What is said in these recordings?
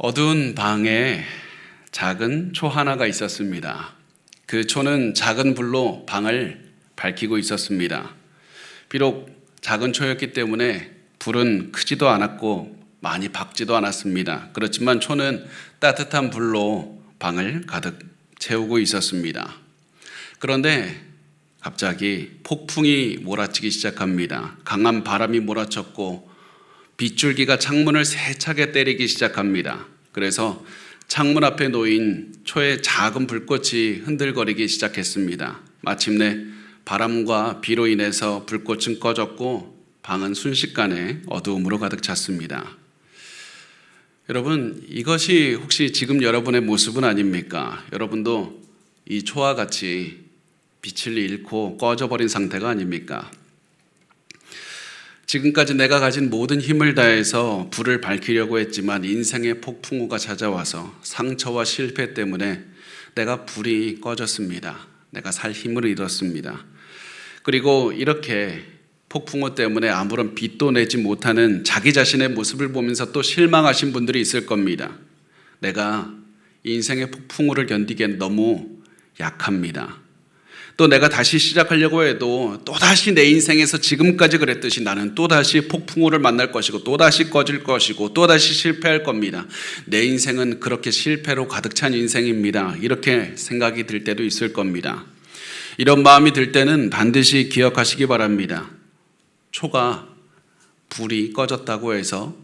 어두운 방에 작은 초 하나가 있었습니다. 그 초는 작은 불로 방을 밝히고 있었습니다. 비록 작은 초였기 때문에 불은 크지도 않았고 많이 밝지도 않았습니다. 그렇지만 초는 따뜻한 불로 방을 가득 채우고 있었습니다. 그런데 갑자기 폭풍이 몰아치기 시작합니다. 강한 바람이 몰아쳤고 빗줄기가 창문을 세차게 때리기 시작합니다. 그래서 창문 앞에 놓인 초의 작은 불꽃이 흔들거리기 시작했습니다. 마침내 바람과 비로 인해서 불꽃은 꺼졌고 방은 순식간에 어두움으로 가득 찼습니다. 여러분, 이것이 혹시 지금 여러분의 모습은 아닙니까? 여러분도 이 초와 같이 빛을 잃고 꺼져버린 상태가 아닙니까? 지금까지 내가 가진 모든 힘을 다해서 불을 밝히려고 했지만 인생의 폭풍우가 찾아와서 상처와 실패 때문에 내가 불이 꺼졌습니다. 내가 살 힘을 잃었습니다. 그리고 이렇게 폭풍우 때문에 아무런 빛도 내지 못하는 자기 자신의 모습을 보면서 또 실망하신 분들이 있을 겁니다. 내가 인생의 폭풍우를 견디기엔 너무 약합니다. 또 내가 다시 시작하려고 해도 또다시 내 인생에서 지금까지 그랬듯이 나는 또다시 폭풍우를 만날 것이고 또다시 꺼질 것이고 또다시 실패할 겁니다. 내 인생은 그렇게 실패로 가득 찬 인생입니다. 이렇게 생각이 들 때도 있을 겁니다. 이런 마음이 들 때는 반드시 기억하시기 바랍니다. 초가 불이 꺼졌다고 해서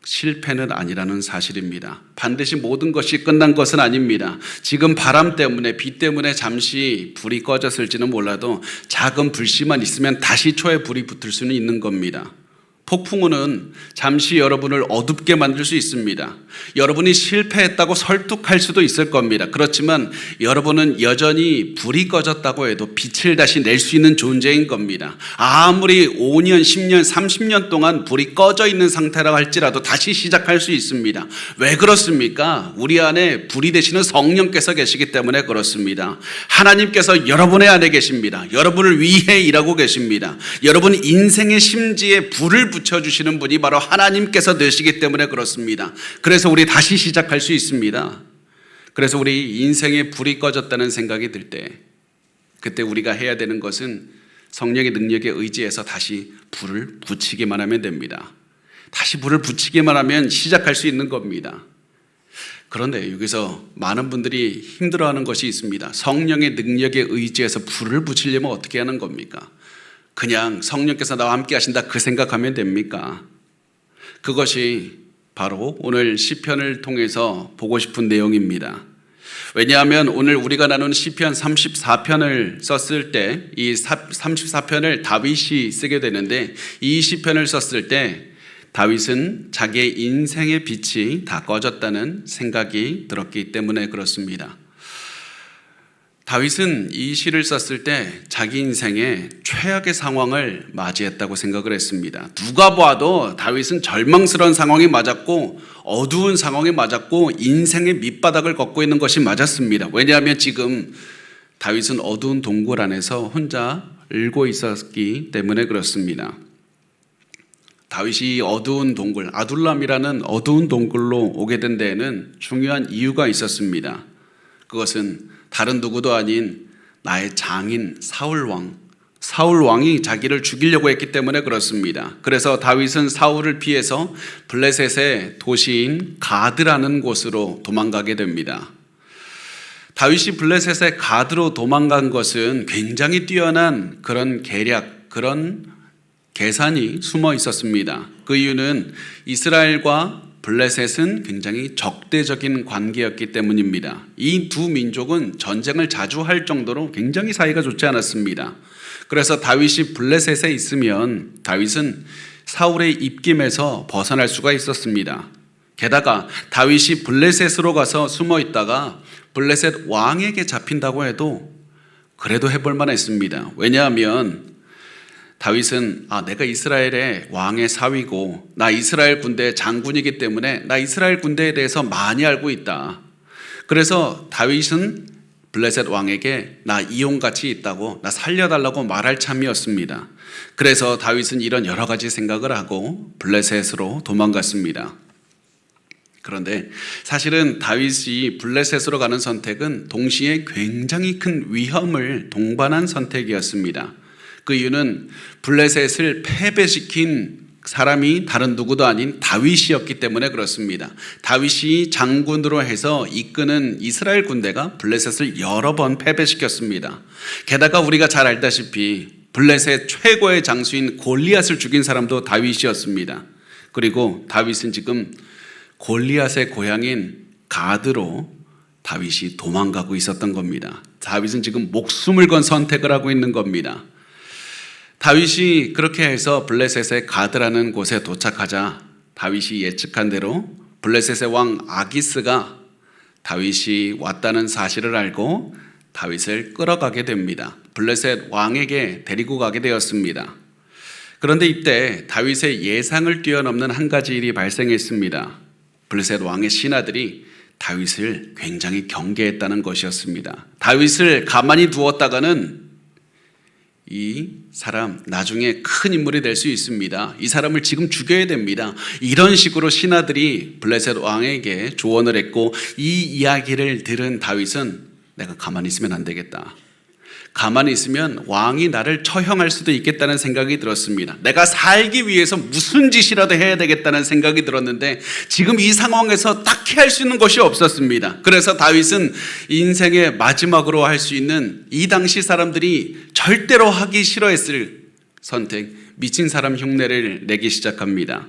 실패는 아니라는 사실입니다. 반드시 모든 것이 끝난 것은 아닙니다. 지금 바람 때문에 비 때문에 잠시 불이 꺼졌을지는 몰라도 작은 불씨만 있으면 다시 초에 불이 붙을 수는 있는 겁니다. 폭풍우는 잠시 여러분을 어둡게 만들 수 있습니다. 여러분이 실패했다고 설득할 수도 있을 겁니다. 그렇지만 여러분은 여전히 불이 꺼졌다고 해도 빛을 다시 낼 수 있는 존재인 겁니다. 아무리 5년, 10년, 30년 동안 불이 꺼져 있는 상태라고 할지라도 다시 시작할 수 있습니다. 왜 그렇습니까? 우리 안에 불이 되시는 성령께서 계시기 때문에 그렇습니다. 하나님께서 여러분의 안에 계십니다. 여러분을 위해 일하고 계십니다. 여러분 인생의 심지에 불을 붙여주시는 분이 바로 하나님께서 되시기 때문에 그렇습니다. 그래서 우리 다시 시작할 수 있습니다. 그래서 우리 인생에 불이 꺼졌다는 생각이 들 때 그때 우리가 해야 되는 것은 성령의 능력에 의지해서 다시 불을 붙이기만 하면 됩니다. 다시 불을 붙이기만 하면 시작할 수 있는 겁니다. 그런데 여기서 많은 분들이 힘들어하는 것이 있습니다. 성령의 능력에 의지해서 불을 붙이려면 어떻게 하는 겁니까? 그냥 성령께서 나와 함께 하신다 그 생각하면 됩니까? 그것이 바로 오늘 시편을 통해서 보고 싶은 내용입니다. 왜냐하면 오늘 우리가 나눈 시편 34편을 썼을 때 이 34편을 다윗이 쓰게 되는데 이 시편을 썼을 때 다윗은 자기의 인생의 빛이 다 꺼졌다는 생각이 들었기 때문에 그렇습니다. 다윗은 이 시를 썼을 때 자기 인생의 최악의 상황을 맞이했다고 생각을 했습니다. 누가 봐도 다윗은 절망스러운 상황이 맞았고 어두운 상황이 맞았고 인생의 밑바닥을 걷고 있는 것이 맞았습니다. 왜냐하면 지금 다윗은 어두운 동굴 안에서 혼자 울고 있었기 때문에 그렇습니다. 다윗이 어두운 동굴, 아둘람이라는 어두운 동굴로 오게 된 데에는 중요한 이유가 있었습니다. 그것은 다른 누구도 아닌 나의 장인 사울왕이 자기를 죽이려고 했기 때문에 그렇습니다. 그래서 다윗은 사울을 피해서 블레셋의 도시인 가드라는 곳으로 도망가게 됩니다. 다윗이 블레셋의 가드로 도망간 것은 굉장히 뛰어난 그런 계략, 그런 계산이 숨어 있었습니다. 그 이유는 이스라엘과 블레셋은 굉장히 적대적인 관계였기 때문입니다. 이 두 민족은 전쟁을 자주 할 정도로 굉장히 사이가 좋지 않았습니다. 그래서 다윗이 블레셋에 있으면 다윗은 사울의 입김에서 벗어날 수가 있었습니다. 게다가 다윗이 블레셋으로 가서 숨어 있다가 블레셋 왕에게 잡힌다고 해도 그래도 해볼 만했습니다. 왜냐하면 다윗은 내가 이스라엘의 왕의 사위고 나 이스라엘 군대의 장군이기 때문에 나 이스라엘 군대에 대해서 많이 알고 있다. 그래서 다윗은 블레셋 왕에게 나 이용같이 있다고 나 살려달라고 말할 참이었습니다. 그래서 다윗은 이런 여러 가지 생각을 하고 블레셋으로 도망갔습니다. 그런데 사실은 다윗이 블레셋으로 가는 선택은 동시에 굉장히 큰 위험을 동반한 선택이었습니다. 그 이유는 블레셋을 패배시킨 사람이 다른 누구도 아닌 다윗이었기 때문에 그렇습니다. 다윗이 장군으로 해서 이끄는 이스라엘 군대가 블레셋을 여러 번 패배시켰습니다. 게다가 우리가 잘 알다시피 블레셋 최고의 장수인 골리앗을 죽인 사람도 다윗이었습니다. 그리고 다윗은 지금 골리앗의 고향인 가드로 다윗이 도망가고 있었던 겁니다. 다윗은 지금 목숨을 건 선택을 하고 있는 겁니다. 다윗이 그렇게 해서 블레셋의 가드라는 곳에 도착하자 다윗이 예측한 대로 블레셋의 왕 아기스가 다윗이 왔다는 사실을 알고 다윗을 끌어가게 됩니다. 블레셋 왕에게 데리고 가게 되었습니다. 그런데 이때 다윗의 예상을 뛰어넘는 한 가지 일이 발생했습니다. 블레셋 왕의 신하들이 다윗을 굉장히 경계했다는 것이었습니다. 다윗을 가만히 두었다가는 이 사람 나중에 큰 인물이 될 수 있습니다. 이 사람을 지금 죽여야 됩니다. 이런 식으로 신하들이 블레셋 왕에게 조언을 했고, 이 이야기를 들은 다윗은 내가 가만히 있으면 안 되겠다. 가만히 있으면 왕이 나를 처형할 수도 있겠다는 생각이 들었습니다. 내가 살기 위해서 무슨 짓이라도 해야 되겠다는 생각이 들었는데 지금 이 상황에서 딱히 할 수 있는 것이 없었습니다. 그래서 다윗은 인생의 마지막으로 할 수 있는 이 당시 사람들이 절대로 하기 싫어했을 선택, 미친 사람 흉내를 내기 시작합니다.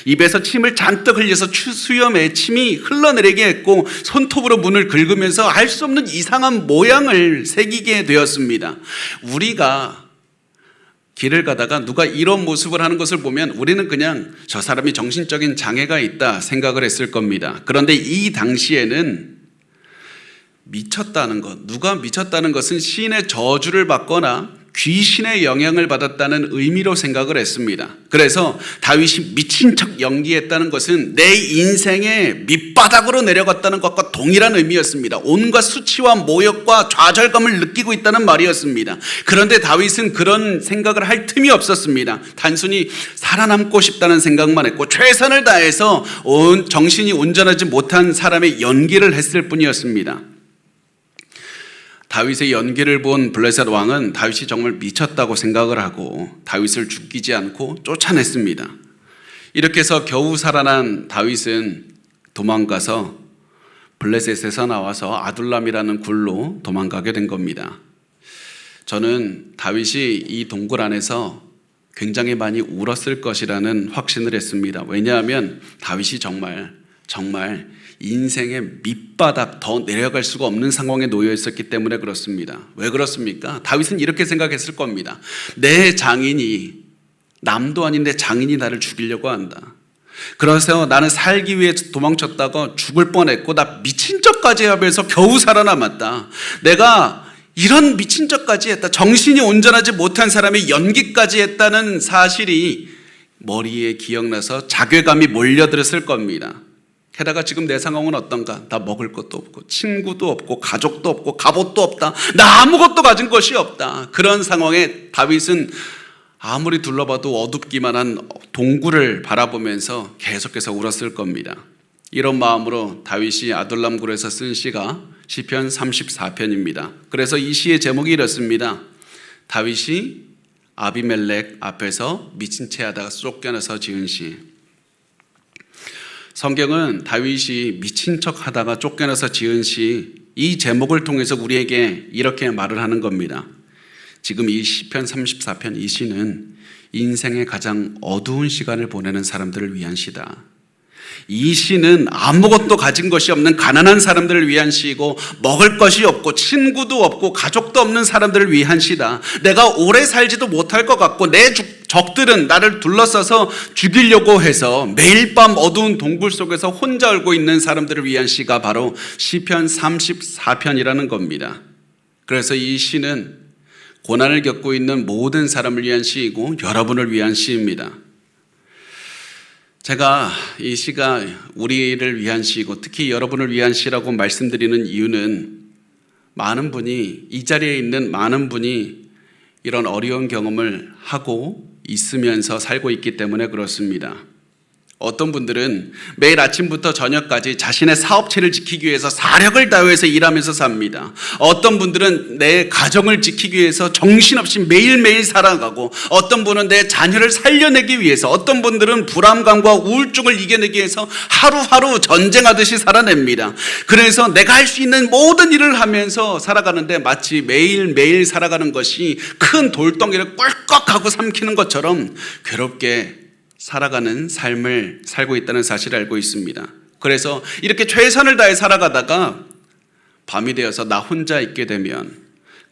입에서 침을 잔뜩 흘려서 수염에 침이 흘러내리게 했고 손톱으로 문을 긁으면서 알 수 없는 이상한 모양을 새기게 되었습니다. 우리가 길을 가다가 누가 이런 모습을 하는 것을 보면 우리는 그냥 저 사람이 정신적인 장애가 있다 생각을 했을 겁니다. 그런데 이 당시에는 미쳤다는 것, 누가 미쳤다는 것은 시인의 저주를 받거나 귀신의 영향을 받았다는 의미로 생각을 했습니다. 그래서 다윗이 미친 척 연기했다는 것은 내 인생의 밑바닥으로 내려갔다는 것과 동일한 의미였습니다. 온갖 수치와 모욕과 좌절감을 느끼고 있다는 말이었습니다. 그런데 다윗은 그런 생각을 할 틈이 없었습니다. 단순히 살아남고 싶다는 생각만 했고 최선을 다해서 정신이 온전하지 못한 사람의 연기를 했을 뿐이었습니다. 다윗의 연기를 본 블레셋 왕은 다윗이 정말 미쳤다고 생각을 하고 다윗을 죽이지 않고 쫓아냈습니다. 이렇게 해서 겨우 살아난 다윗은 도망가서 블레셋에서 나와서 아둘람이라는 굴로 도망가게 된 겁니다. 저는 다윗이 이 동굴 안에서 굉장히 많이 울었을 것이라는 확신을 했습니다. 왜냐하면 다윗이 정말 인생의 밑바닥 더 내려갈 수가 없는 상황에 놓여 있었기 때문에 그렇습니다. 왜 그렇습니까? 다윗은 이렇게 생각했을 겁니다. 내 장인이, 남도 아닌데 장인이 나를 죽이려고 한다. 그래서 나는 살기 위해 도망쳤다가 죽을 뻔했고 나 미친 척까지 하면서 겨우 살아남았다. 내가 이런 미친 척까지 했다. 정신이 온전하지 못한 사람의 연기까지 했다는 사실이 머리에 기억나서 자괴감이 몰려들었을 겁니다. 게다가 지금 내 상황은 어떤가? 나 먹을 것도 없고 친구도 없고 가족도 없고 갑옷도 없다. 나 아무것도 가진 것이 없다. 그런 상황에 다윗은 아무리 둘러봐도 어둡기만 한 동굴을 바라보면서 계속해서 울었을 겁니다. 이런 마음으로 다윗이 아둘람 굴에서 쓴 시가 시편 34편입니다. 그래서 이 시의 제목이 이렇습니다. 다윗이 아비멜렉 앞에서 미친 채 하다가 쫓겨나서 지은 시. 성경은 다윗이 미친 척 하다가 쫓겨나서 지은 시, 이 제목을 통해서 우리에게 이렇게 말을 하는 겁니다. 지금 이 시편 34편 이 시는 인생의 가장 어두운 시간을 보내는 사람들을 위한 시다. 이 시는 아무것도 가진 것이 없는 가난한 사람들을 위한 시이고 먹을 것이 없고 친구도 없고 가족도 없는 사람들을 위한 시다. 내가 오래 살지도 못할 것 같고 내 적들은 나를 둘러싸서 죽이려고 해서 매일 밤 어두운 동굴 속에서 혼자 울고 있는 사람들을 위한 시가 바로 시편 34편이라는 겁니다. 그래서 이 시는 고난을 겪고 있는 모든 사람을 위한 시이고 여러분을 위한 시입니다. 제가 이 시가 우리를 위한 시이고 특히 여러분을 위한 시라고 말씀드리는 이유는 많은 분이, 이 자리에 있는 많은 분이 이런 어려운 경험을 하고 있으면서 살고 있기 때문에 그렇습니다. 어떤 분들은 매일 아침부터 저녁까지 자신의 사업체를 지키기 위해서 사력을 다해서 일하면서 삽니다. 어떤 분들은 내 가정을 지키기 위해서 정신없이 매일매일 살아가고, 어떤 분은 내 자녀를 살려내기 위해서, 어떤 분들은 불안감과 우울증을 이겨내기 위해서 하루하루 전쟁하듯이 살아냅니다. 그래서 내가 할 수 있는 모든 일을 하면서 살아가는데 마치 매일매일 살아가는 것이 큰 돌덩이를 꿀꺽하고 삼키는 것처럼 괴롭게 살아가는 삶을 살고 있다는 사실을 알고 있습니다. 그래서 이렇게 최선을 다해 살아가다가 밤이 되어서 나 혼자 있게 되면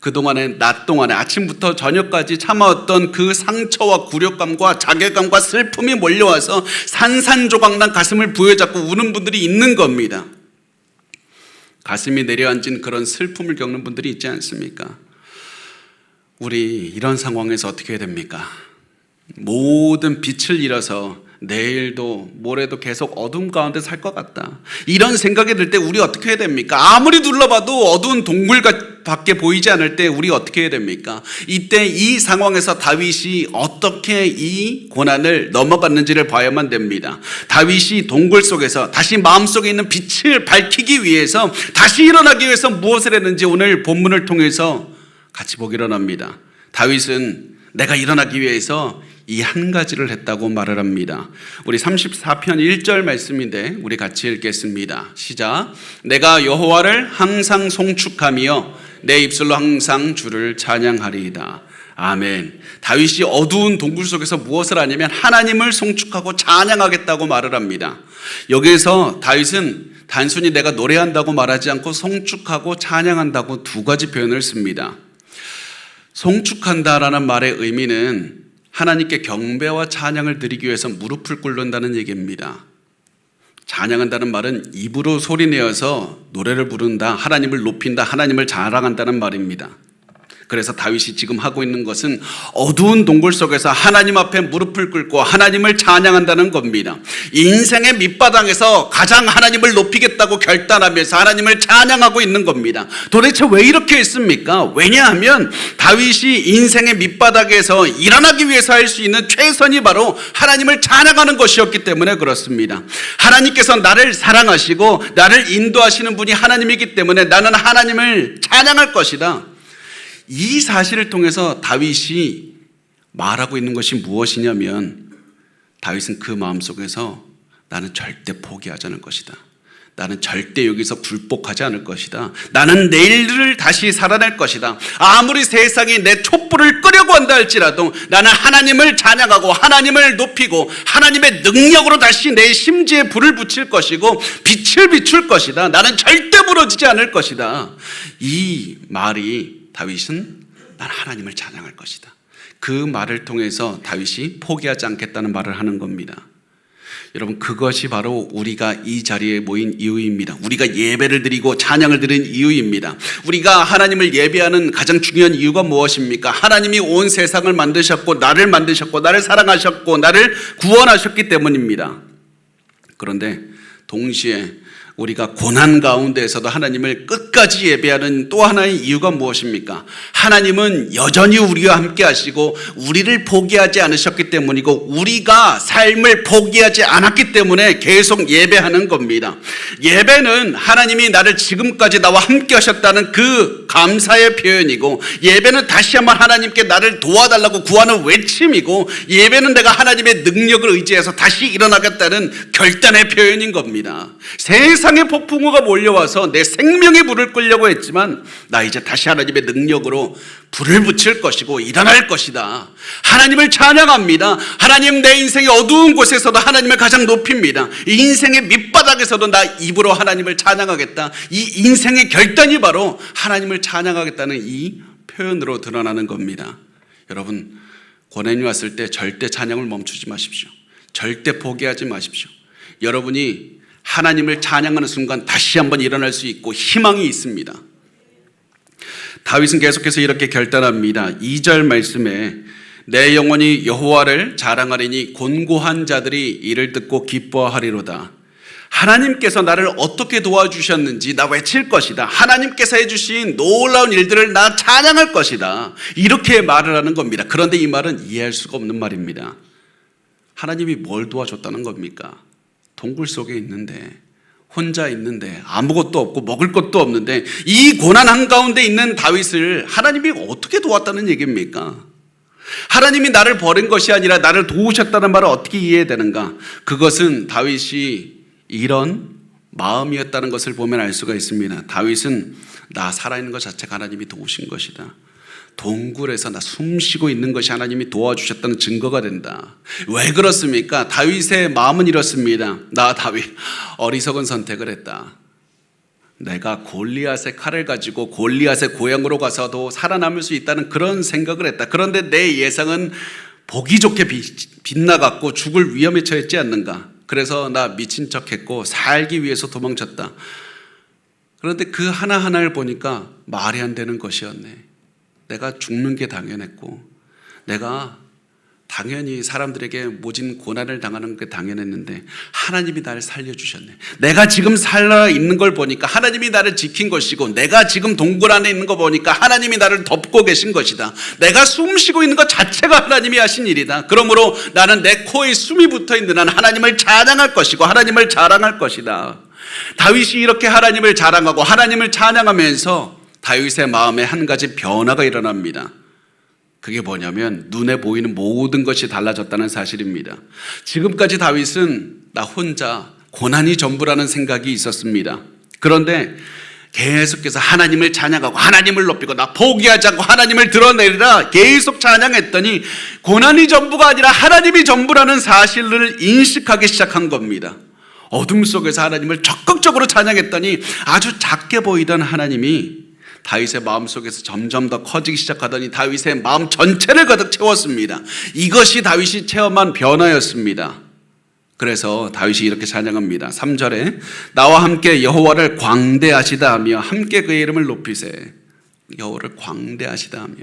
그동안에 낮 동안에 아침부터 저녁까지 참아왔던 그 상처와 굴욕감과 자괴감과 슬픔이 몰려와서 산산조각난 가슴을 부여잡고 우는 분들이 있는 겁니다. 가슴이 내려앉은 그런 슬픔을 겪는 분들이 있지 않습니까? 우리 이런 상황에서 어떻게 해야 됩니까? 모든 빛을 잃어서 내일도 모레도 계속 어둠 가운데 살 것 같다, 이런 생각이 들 때 우리 어떻게 해야 됩니까? 아무리 둘러봐도 어두운 동굴밖에 보이지 않을 때 우리 어떻게 해야 됩니까? 이때 이 상황에서 다윗이 어떻게 이 고난을 넘어갔는지를 봐야만 됩니다. 다윗이 동굴 속에서 다시 마음속에 있는 빛을 밝히기 위해서, 다시 일어나기 위해서 무엇을 했는지 오늘 본문을 통해서 같이 보기로 합니다. 다윗은 내가 일어나기 위해서 이 한 가지를 했다고 말을 합니다. 우리 34편 1절 말씀인데 우리 같이 읽겠습니다. 시작. 내가 여호와를 항상 송축하며 내 입술로 항상 주를 찬양하리이다. 아멘. 다윗이 어두운 동굴 속에서 무엇을 하냐면 하나님을 송축하고 찬양하겠다고 말을 합니다. 여기에서 다윗은 단순히 내가 노래한다고 말하지 않고 송축하고 찬양한다고 두 가지 표현을 씁니다. 송축한다라는 말의 의미는 하나님께 경배와 찬양을 드리기 위해서 무릎을 꿇는다는 얘기입니다. 찬양한다는 말은 입으로 소리내어서 노래를 부른다, 하나님을 높인다, 하나님을 자랑한다는 말입니다. 그래서 다윗이 지금 하고 있는 것은 어두운 동굴 속에서 하나님 앞에 무릎을 꿇고 하나님을 찬양한다는 겁니다. 인생의 밑바닥에서 가장 하나님을 높이겠다고 결단하면서 하나님을 찬양하고 있는 겁니다. 도대체 왜 이렇게 했습니까? 왜냐하면 다윗이 인생의 밑바닥에서 일어나기 위해서 할 수 있는 최선이 바로 하나님을 찬양하는 것이었기 때문에 그렇습니다. 하나님께서 나를 사랑하시고 나를 인도하시는 분이 하나님이기 때문에 나는 하나님을 찬양할 것이다. 이 사실을 통해서 다윗이 말하고 있는 것이 무엇이냐면, 다윗은 그 마음속에서 나는 절대 포기하지 않을 것이다, 나는 절대 여기서 굴복하지 않을 것이다, 나는 내일을 다시 살아낼 것이다, 아무리 세상이 내 촛불을 끄려고 한다 할지라도 나는 하나님을 찬양하고 하나님을 높이고 하나님의 능력으로 다시 내 심지에 불을 붙일 것이고 빛을 비출 것이다, 나는 절대 무너지지 않을 것이다. 이 말이 다윗은 난 하나님을 찬양할 것이다, 그 말을 통해서 다윗이 포기하지 않겠다는 말을 하는 겁니다. 여러분, 그것이 바로 우리가 이 자리에 모인 이유입니다. 우리가 예배를 드리고 찬양을 드리는 이유입니다. 우리가 하나님을 예배하는 가장 중요한 이유가 무엇입니까? 하나님이 온 세상을 만드셨고 나를 만드셨고 나를 사랑하셨고 나를 구원하셨기 때문입니다. 그런데 동시에 우리가 고난 가운데에서도 하나님을 끝까지 예배하는 또 하나의 이유가 무엇입니까? 하나님은 여전히 우리와 함께 하시고 우리를 포기하지 않으셨기 때문이고 우리가 삶을 포기하지 않았기 때문에 계속 예배하는 겁니다. 예배는 하나님이 나를 지금까지 나와 함께 하셨다는 그 감사의 표현이고, 예배는 다시 한번 하나님께 나를 도와달라고 구하는 외침이고, 예배는 내가 하나님의 능력을 의지해서 다시 일어나겠다는 결단의 표현인 겁니다. 세상의 폭풍우가 몰려와서 내 생명의 불을 끌려고 했지만 나 이제 다시 하나님의 능력으로 불을 붙일 것이고 일어날 것이다. 하나님을 찬양합니다. 하나님, 내 인생의 어두운 곳에서도 하나님을 가장 높입니다. 이 인생의 밑바닥에서도 나 입으로 하나님을 찬양하겠다. 이 인생의 결단이 바로 하나님을 찬양하겠다는 이 표현으로 드러나는 겁니다. 여러분, 고난이 왔을 때 절대 찬양을 멈추지 마십시오. 절대 포기하지 마십시오. 여러분이 하나님을 찬양하는 순간 다시 한번 일어날 수 있고 희망이 있습니다. 다윗은 계속해서 이렇게 결단합니다. 2절 말씀에 내 영혼이 여호와를 자랑하리니 곤고한 자들이 이를 듣고 기뻐하리로다. 하나님께서 나를 어떻게 도와주셨는지 나 외칠 것이다. 하나님께서 해주신 놀라운 일들을 나 찬양할 것이다. 이렇게 말을 하는 겁니다. 그런데 이 말은 이해할 수가 없는 말입니다. 하나님이 뭘 도와줬다는 겁니까? 동굴 속에 있는데, 혼자 있는데, 아무것도 없고 먹을 것도 없는데 이 고난 한가운데 있는 다윗을 하나님이 어떻게 도왔다는 얘기입니까? 하나님이 나를 버린 것이 아니라 나를 도우셨다는 말을 어떻게 이해해야 되는가? 그것은 다윗이 이런 마음이었다는 것을 보면 알 수가 있습니다. 다윗은 나 살아있는 것 자체가 하나님이 도우신 것이다. 동굴에서 나 숨쉬고 있는 것이 하나님이 도와주셨다는 증거가 된다. 왜 그렇습니까? 다윗의 마음은 이렇습니다. 나 다윗 어리석은 선택을 했다. 내가 골리앗의 칼을 가지고 골리앗의 고향으로 가서도 살아남을 수 있다는 그런 생각을 했다. 그런데 내 예상은 보기 좋게 빗나갔고 죽을 위험에 처했지 않는가. 그래서 나 미친 척했고 살기 위해서 도망쳤다. 그런데 그 하나하나를 보니까 말이 안 되는 것이었네. 내가 죽는 게 당연했고, 내가 당연히 사람들에게 모진 고난을 당하는 게 당연했는데 하나님이 나를 살려주셨네. 내가 지금 살아있는 걸 보니까 하나님이 나를 지킨 것이고, 내가 지금 동굴 안에 있는 거 보니까 하나님이 나를 덮고 계신 것이다. 내가 숨 쉬고 있는 것 자체가 하나님이 하신 일이다. 그러므로 나는 내 코에 숨이 붙어있는 한 하나님을 찬양할 것이고 하나님을 자랑할 것이다. 다윗이 이렇게 하나님을 자랑하고 하나님을 찬양하면서 다윗의 마음에 한 가지 변화가 일어납니다. 그게 뭐냐면 눈에 보이는 모든 것이 달라졌다는 사실입니다. 지금까지 다윗은 나 혼자 고난이 전부라는 생각이 있었습니다. 그런데 계속해서 하나님을 찬양하고 하나님을 높이고 나 포기하지 않고 하나님을 드러내리라 계속 찬양했더니 고난이 전부가 아니라 하나님이 전부라는 사실을 인식하기 시작한 겁니다. 어둠 속에서 하나님을 적극적으로 찬양했더니 아주 작게 보이던 하나님이 다윗의 마음속에서 점점 더 커지기 시작하더니 다윗의 마음 전체를 가득 채웠습니다. 이것이 다윗이 체험한 변화였습니다. 그래서 다윗이 이렇게 찬양합니다. 3절에 나와 함께 여호와를 광대하시다 하며 함께 그의 이름을 높이세. 여호와를 광대하시다 하며,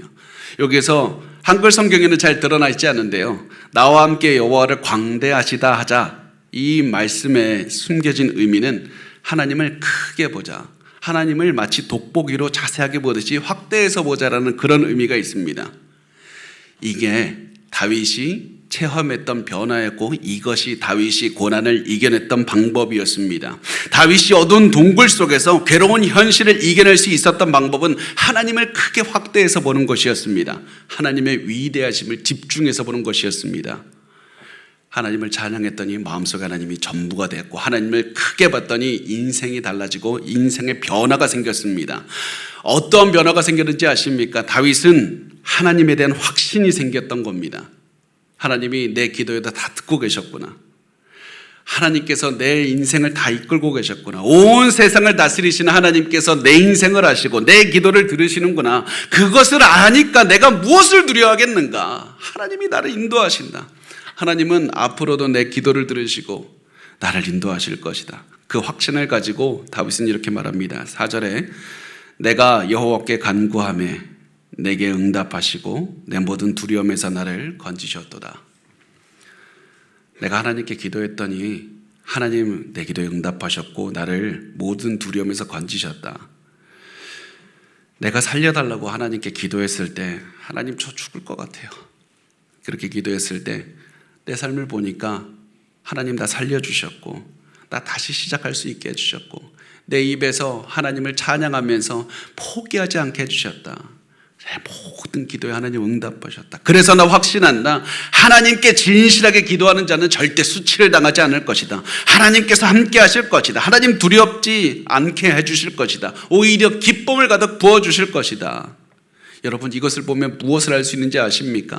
여기서 한글 성경에는 잘 드러나 있지 않은데요, 나와 함께 여호와를 광대하시다 하자, 이 말씀에 숨겨진 의미는 하나님을 크게 보자, 하나님을 마치 돋보기로 자세하게 보듯이 확대해서 보자라는 그런 의미가 있습니다. 이게 다윗이 체험했던 변화였고 이것이 다윗이 고난을 이겨냈던 방법이었습니다. 다윗이 어두운 동굴 속에서 괴로운 현실을 이겨낼 수 있었던 방법은 하나님을 크게 확대해서 보는 것이었습니다. 하나님의 위대하심을 집중해서 보는 것이었습니다. 하나님을 찬양했더니 마음속에 하나님이 전부가 됐고, 하나님을 크게 봤더니 인생이 달라지고 인생의 변화가 생겼습니다. 어떤 변화가 생겼는지 아십니까? 다윗은 하나님에 대한 확신이 생겼던 겁니다. 하나님이 내 기도에다 다 듣고 계셨구나. 하나님께서 내 인생을 다 이끌고 계셨구나. 온 세상을 다스리시는 하나님께서 내 인생을 아시고 내 기도를 들으시는구나. 그것을 아니까 내가 무엇을 두려워하겠는가. 하나님이 나를 인도하신다. 하나님은 앞으로도 내 기도를 들으시고 나를 인도하실 것이다. 그 확신을 가지고 다윗은 이렇게 말합니다. 4절에 내가 여호와께 간구하매 내게 응답하시고 내 모든 두려움에서 나를 건지셨도다. 내가 하나님께 기도했더니 하나님 내 기도에 응답하셨고 나를 모든 두려움에서 건지셨다. 내가 살려달라고 하나님께 기도했을 때 하나님 저 죽을 것 같아요. 그렇게 기도했을 때 내 삶을 보니까 하나님 나 살려주셨고 나 다시 시작할 수 있게 해주셨고 내 입에서 하나님을 찬양하면서 포기하지 않게 해주셨다. 내 모든 기도에 하나님 응답하셨다. 그래서 나 확신한다. 하나님께 진실하게 기도하는 자는 절대 수치를 당하지 않을 것이다. 하나님께서 함께 하실 것이다. 하나님 두렵지 않게 해주실 것이다. 오히려 기쁨을 가득 부어주실 것이다. 여러분 이것을 보면 무엇을 알 수 있는지 아십니까?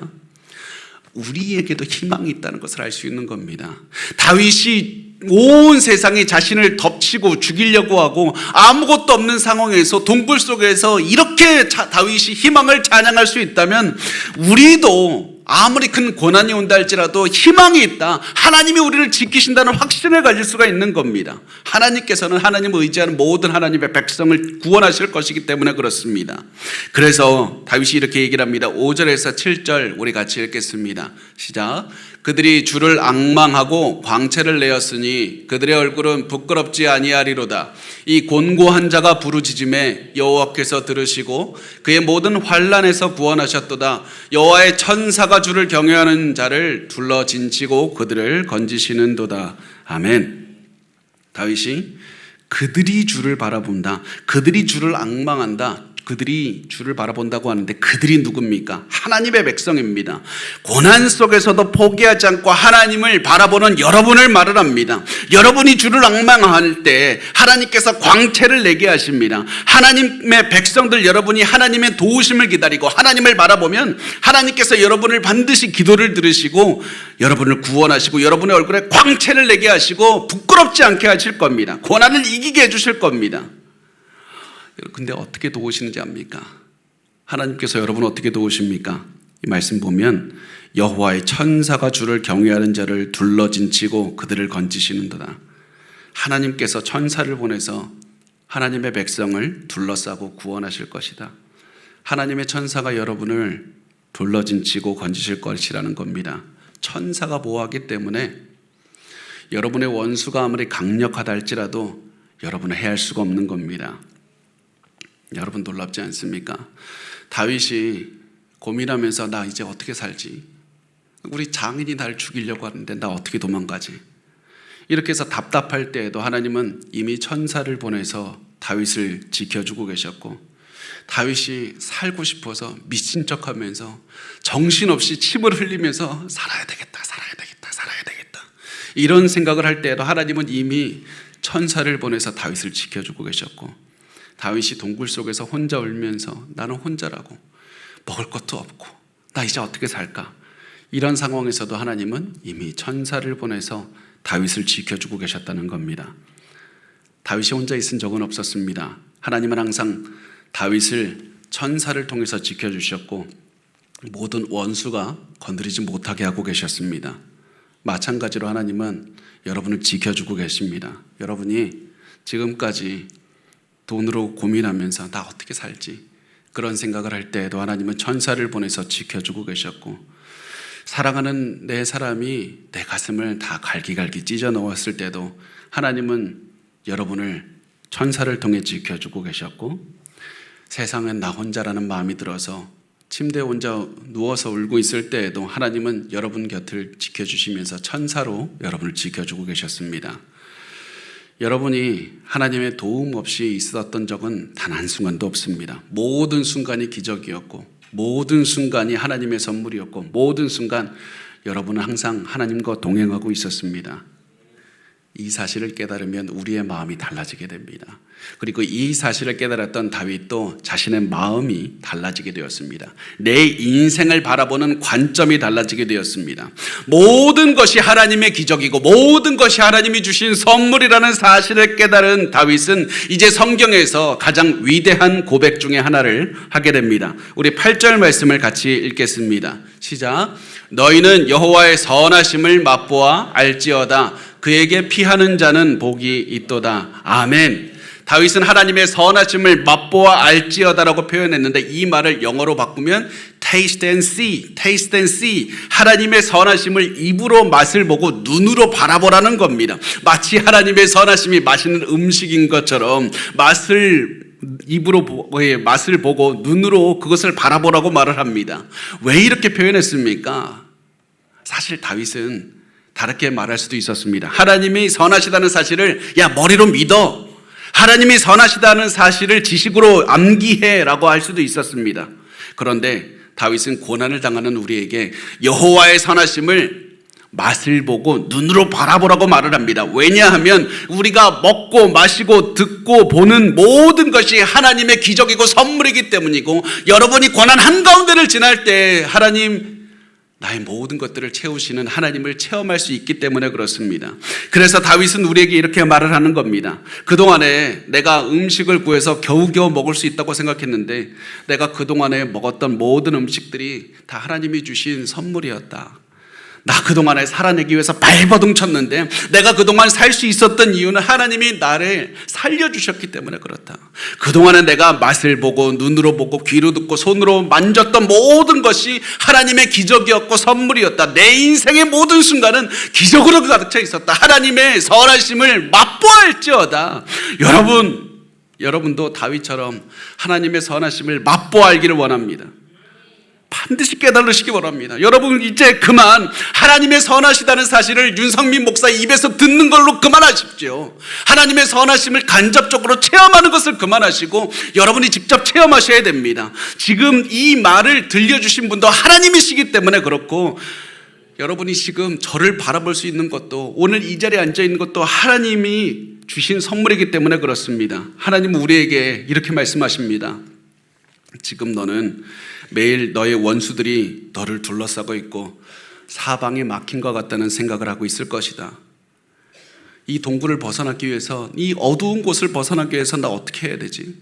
우리에게도 희망이 있다는 것을 알 수 있는 겁니다. 다윗이 온 세상이 자신을 덮치고 죽이려고 하고 아무것도 없는 상황에서 동굴 속에서 이렇게 다윗이 희망을 찬양할 수 있다면 우리도 아무리 큰 고난이 온다 할지라도 희망이 있다. 하나님이 우리를 지키신다는 확신을 가질 수가 있는 겁니다. 하나님께서는 하나님을 의지하는 모든 하나님의 백성을 구원하실 것이기 때문에 그렇습니다. 그래서 다윗이 이렇게 얘기를 합니다. 5절에서 7절 우리 같이 읽겠습니다. 시작. 그들이 주를 앙망하고 광채를 내었으니 그들의 얼굴은 부끄럽지 아니하리로다. 이 곤고한 자가 부르짖음에 여호와께서 들으시고 그의 모든 환난에서 구원하셨도다. 여호와의 천사가 천사가 주를 경외하는 자를 둘러 진치고 그들을 건지시는도다. 아멘. 다윗이 그들이 주를 바라본다, 그들이 주를 앙망한다, 그들이 주를 바라본다고 하는데 그들이 누굽니까? 하나님의 백성입니다. 고난 속에서도 포기하지 않고 하나님을 바라보는 여러분을 말을 합니다. 여러분이 주를 앙망할 때 하나님께서 광채를 내게 하십니다. 하나님의 백성들 여러분이 하나님의 도우심을 기다리고 하나님을 바라보면 하나님께서 여러분을 반드시 기도를 들으시고 여러분을 구원하시고 여러분의 얼굴에 광채를 내게 하시고 부끄럽지 않게 하실 겁니다. 고난을 이기게 해주실 겁니다. 근데 어떻게 도우시는지 압니까? 하나님께서 여러분 어떻게 도우십니까? 이 말씀 보면 여호와의 천사가 주를 경외하는 자를 둘러진치고 그들을 건지시는도다. 하나님께서 천사를 보내서 하나님의 백성을 둘러싸고 구원하실 것이다. 하나님의 천사가 여러분을 둘러진치고 건지실 것이라는 겁니다. 천사가 보호하기 때문에 여러분의 원수가 아무리 강력하다 할지라도 여러분은 해할 수가 없는 겁니다. 여러분 놀랍지 않습니까? 다윗이 고민하면서 나 이제 어떻게 살지? 우리 장인이 날 죽이려고 하는데 나 어떻게 도망가지? 이렇게 해서 답답할 때에도 하나님은 이미 천사를 보내서 다윗을 지켜주고 계셨고 다윗이 살고 싶어서 미친 척하면서 정신없이 침을 흘리면서 살아야 되겠다 이런 생각을 할 때에도 하나님은 이미 천사를 보내서 다윗을 지켜주고 계셨고 다윗이 동굴 속에서 혼자 울면서 나는 혼자라고 먹을 것도 없고 나 이제 어떻게 살까? 이런 상황에서도 하나님은 이미 천사를 보내서 다윗을 지켜주고 계셨다는 겁니다. 다윗이 혼자 있은 적은 없었습니다. 하나님은 항상 다윗을 천사를 통해서 지켜주셨고 모든 원수가 건드리지 못하게 하고 계셨습니다. 마찬가지로 하나님은 여러분을 지켜주고 계십니다. 여러분이 지금까지 돈으로 고민하면서 나 어떻게 살지 그런 생각을 할 때에도 하나님은 천사를 보내서 지켜주고 계셨고 사랑하는 내 사람이 내 가슴을 다 갈기갈기 찢어 넣었을 때도 하나님은 여러분을 천사를 통해 지켜주고 계셨고 세상엔 나 혼자라는 마음이 들어서 침대에 혼자 누워서 울고 있을 때에도 하나님은 여러분 곁을 지켜주시면서 천사로 여러분을 지켜주고 계셨습니다. 여러분이 하나님의 도움 없이 있었던 적은 단 한순간도 없습니다. 모든 순간이 기적이었고 모든 순간이 하나님의 선물이었고 모든 순간 여러분은 항상 하나님과 동행하고 있었습니다. 이 사실을 깨달으면 우리의 마음이 달라지게 됩니다. 그리고 이 사실을 깨달았던 다윗도 자신의 마음이 달라지게 되었습니다. 내 인생을 바라보는 관점이 달라지게 되었습니다. 모든 것이 하나님의 기적이고 모든 것이 하나님이 주신 선물이라는 사실을 깨달은 다윗은 이제 성경에서 가장 위대한 고백 중에 하나를 하게 됩니다. 우리 8절 말씀을 같이 읽겠습니다. 시작. 너희는 여호와의 선하심을 맛보아 알지어다. 그에게 피하는 자는 복이 있도다. 아멘. 다윗은 하나님의 선하심을 맛보아 알지어다라고 표현했는데 이 말을 영어로 바꾸면 taste and see. 하나님의 선하심을 입으로 맛을 보고 눈으로 바라보라는 겁니다. 마치 하나님의 선하심이 맛있는 음식인 것처럼 입으로 맛을 보고 눈으로 그것을 바라보라고 말을 합니다. 왜 이렇게 표현했습니까? 사실 다윗은 다르게 말할 수도 있었습니다. 하나님이 선하시다는 사실을 머리로 믿어. 하나님이 선하시다는 사실을 지식으로 암기해라고 할 수도 있었습니다. 그런데 다윗은 고난을 당하는 우리에게 여호와의 선하심을 맛을 보고 눈으로 바라보라고 말을 합니다. 왜냐하면 우리가 먹고 마시고 듣고 보는 모든 것이 하나님의 기적이고 선물이기 때문이고 여러분이 고난 한가운데를 지날 때 하나님 나의 모든 것들을 채우시는 하나님을 체험할 수 있기 때문에 그렇습니다. 그래서 다윗은 우리에게 이렇게 말을 하는 겁니다. 그동안에 내가 음식을 구해서 겨우겨우 먹을 수 있다고 생각했는데 내가 그동안에 먹었던 모든 음식들이 다 하나님이 주신 선물이었다. 나 그동안에 살아내기 위해서 발버둥 쳤는데 내가 그동안 살 수 있었던 이유는 하나님이 나를 살려주셨기 때문에 그렇다. 그동안에 내가 맛을 보고 눈으로 보고 귀로 듣고 손으로 만졌던 모든 것이 하나님의 기적이었고 선물이었다. 내 인생의 모든 순간은 기적으로 가득 차 있었다. 하나님의 선하심을 맛보알지어다. 여러분도 다윗처럼 하나님의 선하심을 맛보아 알기를 원합니다. 반드시 깨달으시기 바랍니다. 여러분 이제 그만 하나님의 선하시다는 사실을 윤성민 목사 입에서 듣는 걸로 그만하십시오. 하나님의 선하심을 간접적으로 체험하는 것을 그만하시고 여러분이 직접 체험하셔야 됩니다. 지금 이 말을 들려주신 분도 하나님이시기 때문에 그렇고, 여러분이 지금 저를 바라볼 수 있는 것도, 오늘 이 자리에 앉아 있는 것도 하나님이 주신 선물이기 때문에 그렇습니다. 하나님은 우리에게 이렇게 말씀하십니다. 지금 너는 매일 너의 원수들이 너를 둘러싸고 있고 사방에 막힌 것 같다는 생각을 하고 있을 것이다. 이 동굴을 벗어나기 위해서, 이 어두운 곳을 벗어나기 위해서 나 어떻게 해야 되지?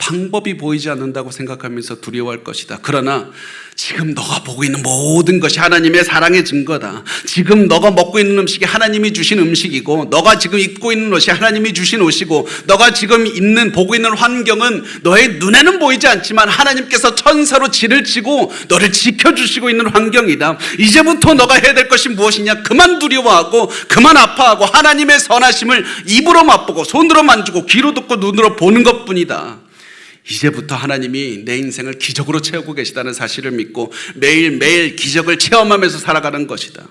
방법이 보이지 않는다고 생각하면서 두려워할 것이다. 그러나 지금 너가 보고 있는 모든 것이 하나님의 사랑의 증거다. 지금 너가 먹고 있는 음식이 하나님이 주신 음식이고, 너가 지금 입고 있는 옷이 하나님이 주신 옷이고, 너가 지금 보고 있는 환경은 너의 눈에는 보이지 않지만 하나님께서 천사로 질을 치고 너를 지켜주시고 있는 환경이다. 이제부터 너가 해야 될 것이 무엇이냐? 그만 두려워하고 그만 아파하고 하나님의 선하심을 입으로 맛보고 손으로 만지고 귀로 듣고 눈으로 보는 것뿐이다. 이제부터 하나님이 내 인생을 기적으로 채우고 계시다는 사실을 믿고 매일매일 기적을 체험하면서 살아가는 것이다.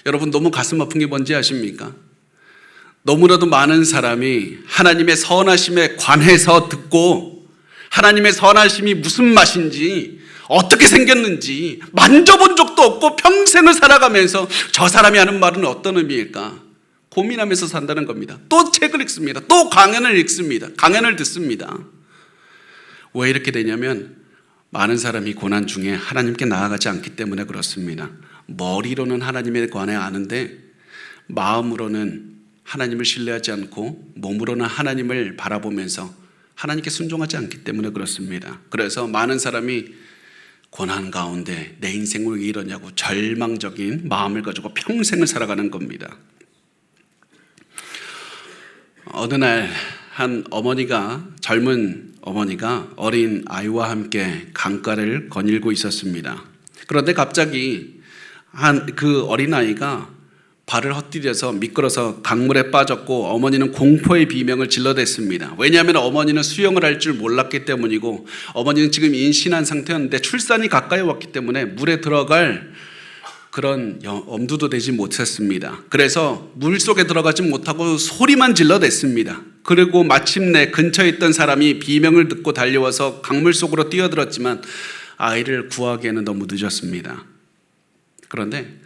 여러분, 너무 가슴 아픈 게 뭔지 아십니까? 너무나도 많은 사람이 하나님의 선하심에 관해서 듣고 하나님의 선하심이 무슨 맛인지, 어떻게 생겼는지 만져본 적도 없고 평생을 살아가면서 저 사람이 하는 말은 어떤 의미일까 고민하면서 산다는 겁니다. 또 책을 읽습니다. 또 강연을 읽습니다. 강연을 듣습니다. 왜 이렇게 되냐면 많은 사람이 고난 중에 하나님께 나아가지 않기 때문에 그렇습니다. 머리로는 하나님에 관해 아는데 마음으로는 하나님을 신뢰하지 않고 몸으로는 하나님을 바라보면서 하나님께 순종하지 않기 때문에 그렇습니다. 그래서 많은 사람이 고난 가운데 내 인생을 왜 이러냐고 절망적인 마음을 가지고 평생을 살아가는 겁니다. 어느 날 한 젊은 어머니가 어린 아이와 함께 강가를 거닐고 있었습니다. 그런데 갑자기 그 어린아이가 발을 헛디뎌서 미끄러서 강물에 빠졌고 어머니는 공포의 비명을 질러댔습니다. 왜냐하면 어머니는 수영을 할 줄 몰랐기 때문이고, 어머니는 지금 임신한 상태였는데 출산이 가까이 왔기 때문에 물에 들어갈 그런 엄두도 되지 못했습니다. 그래서 물속에 들어가지 못하고 소리만 질러댔습니다. 그리고 마침내 근처에 있던 사람이 비명을 듣고 달려와서 강물 속으로 뛰어들었지만 아이를 구하기에는 너무 늦었습니다. 그런데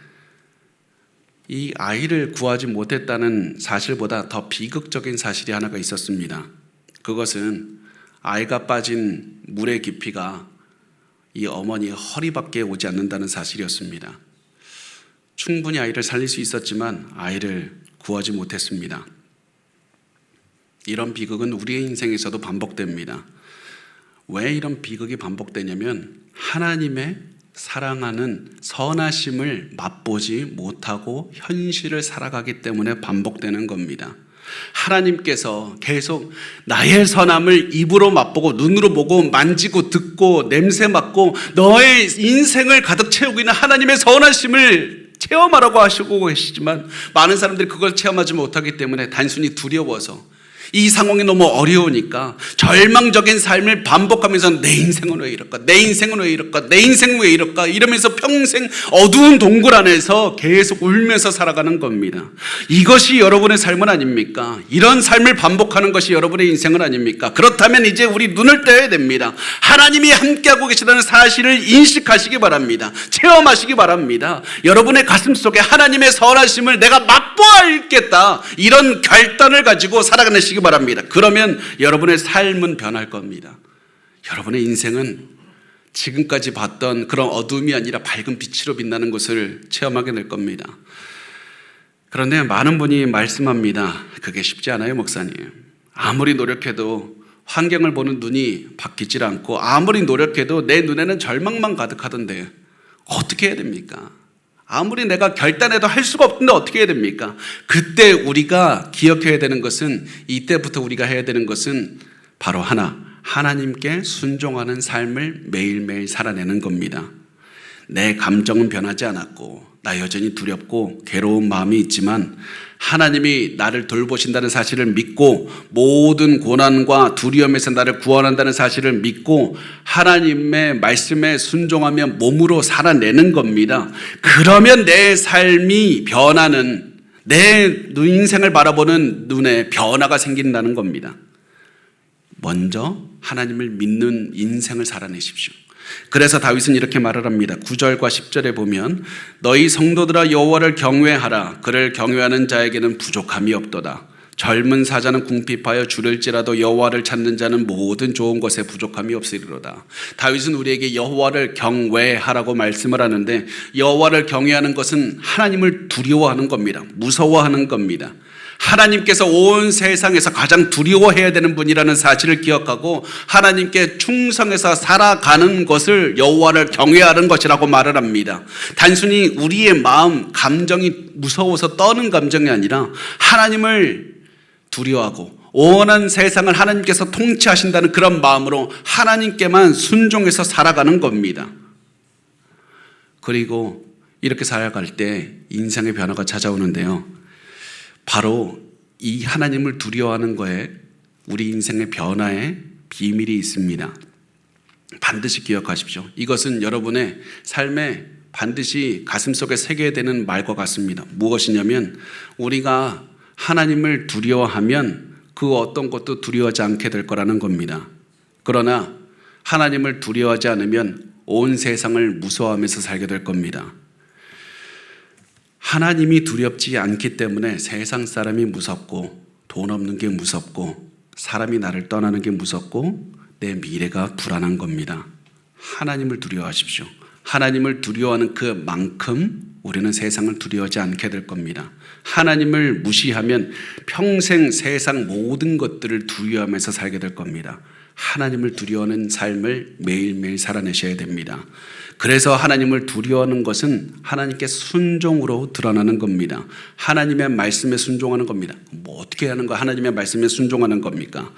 이 아이를 구하지 못했다는 사실보다 더 비극적인 사실이 하나가 있었습니다. 그것은 아이가 빠진 물의 깊이가 이 어머니의 허리밖에 오지 않는다는 사실이었습니다. 충분히 아이를 살릴 수 있었지만 아이를 구하지 못했습니다. 이런 비극은 우리의 인생에서도 반복됩니다. 왜 이런 비극이 반복되냐면 하나님의 사랑하는 선하심을 맛보지 못하고 현실을 살아가기 때문에 반복되는 겁니다. 하나님께서 계속 나의 선함을 입으로 맛보고 눈으로 보고 만지고 듣고 냄새 맡고 너의 인생을 가득 채우고 있는 하나님의 선하심을 체험하라고 하시고 계시지만 많은 사람들이 그걸 체험하지 못하기 때문에 단순히 두려워서 이 상황이 너무 어려우니까 절망적인 삶을 반복하면서 내 인생은 왜 이럴까? 내 인생은 왜 이럴까? 내 인생은 왜 이럴까? 이러면서 평생 어두운 동굴 안에서 계속 울면서 살아가는 겁니다. 이것이 여러분의 삶은 아닙니까? 이런 삶을 반복하는 것이 여러분의 인생은 아닙니까? 그렇다면 이제 우리 눈을 떼야 됩니다. 하나님이 함께하고 계시다는 사실을 인식하시기 바랍니다. 체험하시기 바랍니다. 여러분의 가슴 속에 하나님의 선하심을 내가 맛보아야겠다, 이런 결단을 가지고 살아가시기 바랍니다. 그러면 여러분의 삶은 변할 겁니다. 여러분의 인생은 지금까지 봤던 그런 어둠이 아니라 밝은 빛으로 빛나는 것을 체험하게 될 겁니다. 그런데 많은 분이 말씀합니다. 그게 쉽지 않아요, 목사님. 아무리 노력해도 환경을 보는 눈이 바뀌질 않고 아무리 노력해도 내 눈에는 절망만 가득하던데 어떻게 해야 됩니까? 아무리 내가 결단해도 할 수가 없는데 어떻게 해야 됩니까? 그때 우리가 기억해야 되는 것은, 이때부터 우리가 해야 되는 것은 바로 하나님께 순종하는 삶을 매일매일 살아내는 겁니다. 내 감정은 변하지 않았고 나 여전히 두렵고 괴로운 마음이 있지만 하나님이 나를 돌보신다는 사실을 믿고 모든 고난과 두려움에서 나를 구원한다는 사실을 믿고 하나님의 말씀에 순종하며 몸으로 살아내는 겁니다. 그러면 내 삶이 변하는, 내 인생을 바라보는 눈에 변화가 생긴다는 겁니다. 먼저 하나님을 믿는 인생을 살아내십시오. 그래서 다윗은 이렇게 말을 합니다. 9절과 10절에 보면 너희 성도들아 여호와를 경외하라. 그를 경외하는 자에게는 부족함이 없도다. 젊은 사자는 궁핍하여 줄을지라도 여호와를 찾는 자는 모든 좋은 것에 부족함이 없으리로다. 다윗은 우리에게 여호와를 경외하라고 말씀을 하는데, 여호와를 경외하는 것은 하나님을 두려워하는 겁니다. 무서워하는 겁니다. 하나님께서 온 세상에서 가장 두려워해야 되는 분이라는 사실을 기억하고 하나님께 충성해서 살아가는 것을 여호와를 경외하는 것이라고 말을 합니다. 단순히 우리의 마음, 감정이 무서워서 떠는 감정이 아니라 하나님을 두려워하고 온 세상을 하나님께서 통치하신다는 그런 마음으로 하나님께만 순종해서 살아가는 겁니다. 그리고 이렇게 살아갈 때 인생의 변화가 찾아오는데요, 바로 이 하나님을 두려워하는 거에 우리 인생의 변화에 비밀이 있습니다. 반드시 기억하십시오. 이것은 여러분의 삶에 반드시 가슴속에 새겨야 되는 말과 같습니다. 무엇이냐면, 우리가 하나님을 두려워하면 그 어떤 것도 두려워하지 않게 될 거라는 겁니다. 그러나 하나님을 두려워하지 않으면 온 세상을 무서워하면서 살게 될 겁니다. 하나님이 두렵지 않기 때문에 세상 사람이 무섭고, 돈 없는 게 무섭고, 사람이 나를 떠나는 게 무섭고, 내 미래가 불안한 겁니다. 하나님을 두려워하십시오. 하나님을 두려워하는 그만큼 우리는 세상을 두려워하지 않게 될 겁니다. 하나님을 무시하면 평생 세상 모든 것들을 두려워하면서 살게 될 겁니다. 하나님을 두려워하는 삶을 매일매일 살아내셔야 됩니다. 그래서 하나님을 두려워하는 것은 하나님께 순종으로 드러나는 겁니다. 하나님의 말씀에 순종하는 겁니다. 뭐 어떻게 하는 거, 하나님의 말씀에 순종하는 겁니까?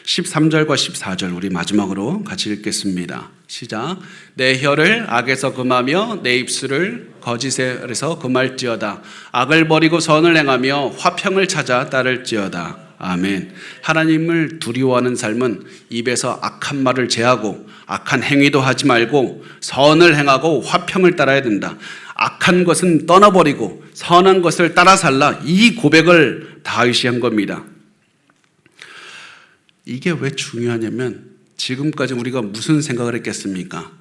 13절과 14절 우리 마지막으로 같이 읽겠습니다. 시작. 내 혀를 악에서 금하며 내 입술을 거짓에서 금할지어다. 악을 버리고 선을 행하며 화평을 찾아 따를지어다. 아멘. 하나님을 두려워하는 삶은 입에서 악한 말을 제하고 악한 행위도 하지 말고 선을 행하고 화평을 따라야 된다. 악한 것은 떠나버리고 선한 것을 따라 살라. 이 고백을 다윗이 한 겁니다. 이게 왜 중요하냐면, 지금까지 우리가 무슨 생각을 했겠습니까?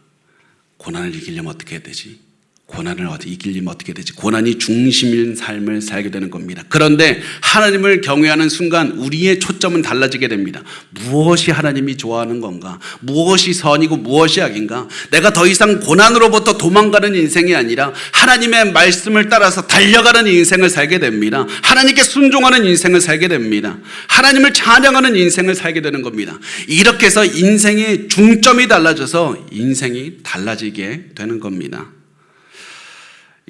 고난을 이기려면 어떻게 해야 되지? 고난을 이기려면 어떻게 되지? 고난이 중심인 삶을 살게 되는 겁니다. 그런데 하나님을 경외하는 순간 우리의 초점은 달라지게 됩니다. 무엇이 하나님이 좋아하는 건가? 무엇이 선이고 무엇이 악인가? 내가 더 이상 고난으로부터 도망가는 인생이 아니라 하나님의 말씀을 따라서 달려가는 인생을 살게 됩니다. 하나님께 순종하는 인생을 살게 됩니다. 하나님을 찬양하는 인생을 살게 되는 겁니다. 이렇게 해서 인생의 중점이 달라져서 인생이 달라지게 되는 겁니다.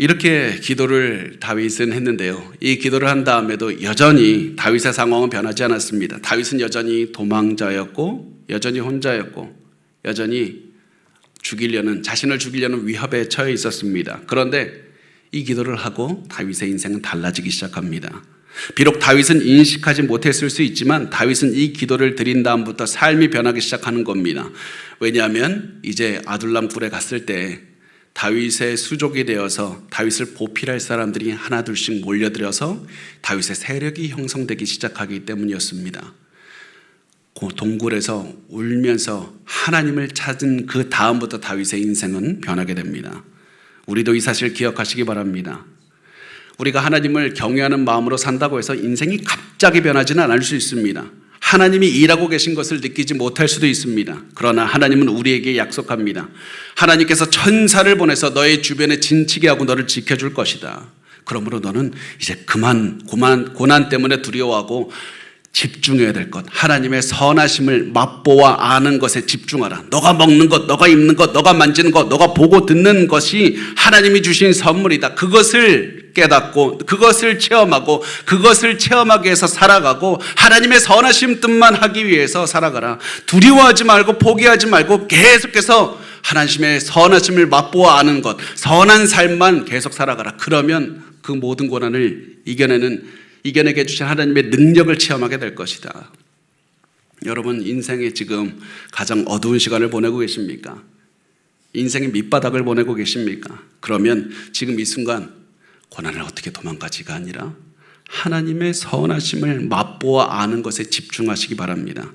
이렇게 기도를 다윗은 했는데요, 이 기도를 한 다음에도 여전히 다윗의 상황은 변하지 않았습니다. 다윗은 여전히 도망자였고, 여전히 혼자였고, 여전히 자신을 죽이려는 위협에 처해 있었습니다. 그런데 이 기도를 하고 다윗의 인생은 달라지기 시작합니다. 비록 다윗은 인식하지 못했을 수 있지만 다윗은 이 기도를 드린 다음부터 삶이 변하기 시작하는 겁니다. 왜냐하면 이제 아둘람 굴에 갔을 때 다윗의 수족이 되어서 다윗을 보필할 사람들이 하나둘씩 몰려들어서 다윗의 세력이 형성되기 시작하기 때문이었습니다. 그 동굴에서 울면서 하나님을 찾은 그 다음부터 다윗의 인생은 변하게 됩니다. 우리도 이 사실 기억하시기 바랍니다. 우리가 하나님을 경외하는 마음으로 산다고 해서 인생이 갑자기 변하지는 않을 수 있습니다. 하나님이 일하고 계신 것을 느끼지 못할 수도 있습니다. 그러나 하나님은 우리에게 약속합니다. 하나님께서 천사를 보내서 너의 주변에 진치게 하고 너를 지켜줄 것이다. 그러므로 너는 이제 그만 고난 때문에 두려워하고 집중해야 될 것, 하나님의 선하심을 맛보아 아는 것에 집중하라. 너가 먹는 것, 너가 입는 것, 너가 만지는 것, 너가 보고 듣는 것이 하나님이 주신 선물이다. 그것을 깨닫고 그것을 체험하고 그것을 체험하기 위해서 살아가고 하나님의 선하심 뜻만 하기 위해서 살아가라. 두려워하지 말고 포기하지 말고 계속해서 하나님의 선하심을 맛보아 아는 것, 선한 삶만 계속 살아가라. 그러면 그 모든 고난을 이겨내게 해주신 하나님의 능력을 체험하게 될 것이다. 여러분, 인생에 지금 가장 어두운 시간을 보내고 계십니까? 인생의 밑바닥을 보내고 계십니까? 그러면 지금 이 순간 고난을 어떻게 도망가지가 아니라 하나님의 선하심을 맛보아 아는 것에 집중하시기 바랍니다.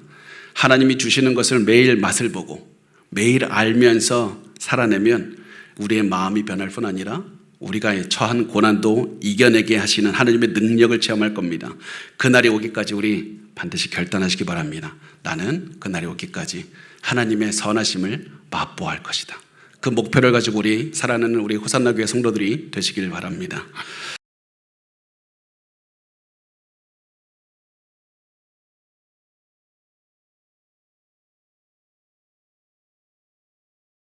하나님이 주시는 것을 매일 맛을 보고 매일 알면서 살아내면 우리의 마음이 변할 뿐 아니라 우리가 처한 고난도 이겨내게 하시는 하나님의 능력을 체험할 겁니다. 그날이 오기까지 우리 반드시 결단하시기 바랍니다. 나는 그날이 오기까지 하나님의 선하심을 맛보아 할 것이다. 그 목표를 가지고 우리 살아가는 우리 호산나 교회 성도들이 되시길 바랍니다.